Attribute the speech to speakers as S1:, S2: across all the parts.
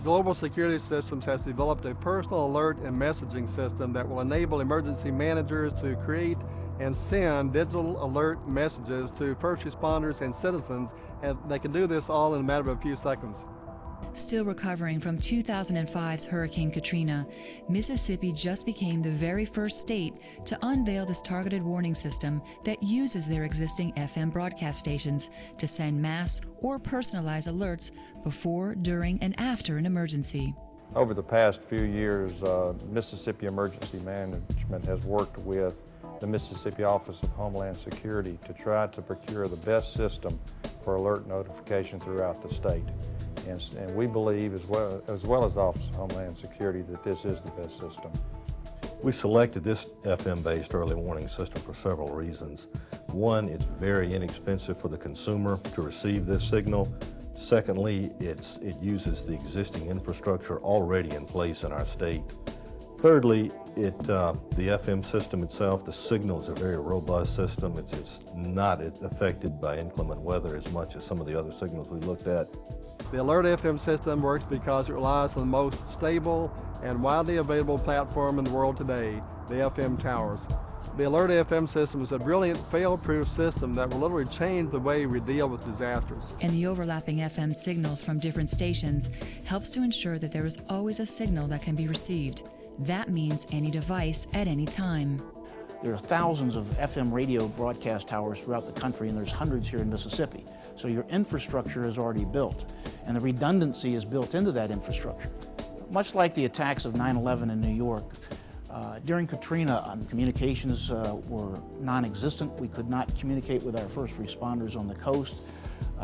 S1: Global Security Systems has developed a personal alert and messaging system that will enable emergency managers to create and send digital alert messages to first responders and citizens, and they can do this all in a matter of a few seconds.
S2: Still recovering from 2005's Hurricane Katrina, Mississippi just became the very first state to unveil this targeted warning system that uses their existing FM broadcast stations to send mass or personalized alerts before, during, and after an emergency.
S3: Over the past few years, Mississippi Emergency Management has worked with the Mississippi Office of Homeland Security to try to procure the best system for alert notification throughout the state. And we believe, as well as the Office of Homeland Security, that this is the best system.
S4: We selected this FM-based early warning system for several reasons. One, it's very inexpensive for the consumer to receive this signal. Secondly, it uses the existing infrastructure already in place in our state. Thirdly, the FM system itself, the signal is a very robust system. It's not affected by inclement weather as much as some of the other signals we looked at.
S1: The Alert FM system works because it relies on the most stable and widely available platform in the world today, the FM towers. The Alert FM system is a brilliant fail-proof system that will literally change the way we deal with disasters.
S2: And the overlapping FM signals from different stations helps to ensure that there is always a signal that can be received. That means any device at any time.
S5: There are thousands of FM radio broadcast towers throughout the country, and there's hundreds here in Mississippi. So your infrastructure is already built, and the redundancy is built into that infrastructure. Much like the attacks of 9/11 in New York, during Katrina, communications were non-existent. We could not communicate with our first responders on the coast,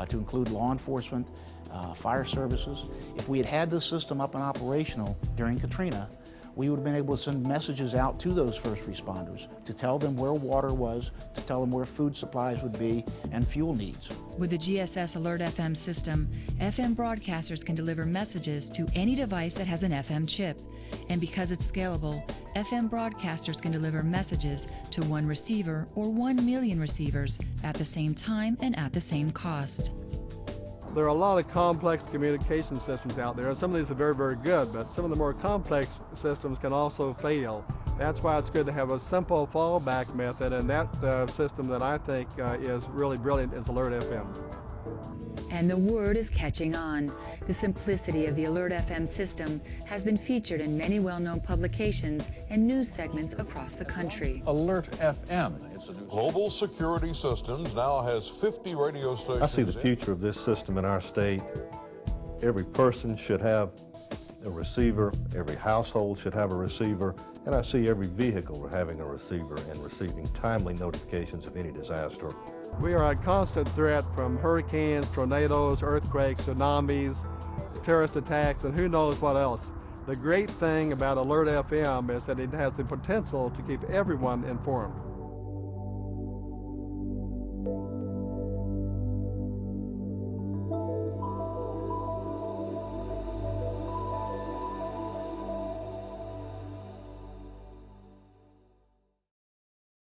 S5: to include law enforcement, fire services. If we had had this system up and operational during Katrina, we would have been able to send messages out to those first responders to tell them where water was, to tell them where food supplies would be, and fuel needs.
S2: With the GSS Alert FM system, FM broadcasters can deliver messages to any device that has an FM chip. And because it's scalable, FM broadcasters can deliver messages to one receiver or 1 million receivers at the same time and at the same cost.
S1: There are a lot of complex communication systems out there, and some of these are very, very good, but some of the more complex systems can also fail. That's why it's good to have a simple fallback method, and that system that I think is really brilliant is Alert FM.
S2: And the word is catching on. The simplicity of the Alert FM system has been featured in many well-known publications and news segments across the country.
S6: Alert FM.
S7: Global Security Systems now has 50 radio stations.
S4: I see the future of this system in our state. Every person should have a receiver, every household should have a receiver, and I see every vehicle having a receiver and receiving timely notifications of any disaster.
S1: We are at constant threat from hurricanes, tornadoes, earthquakes, tsunamis, terrorist attacks, and who knows what else. The great thing about Alert FM is that it has the potential to keep everyone informed.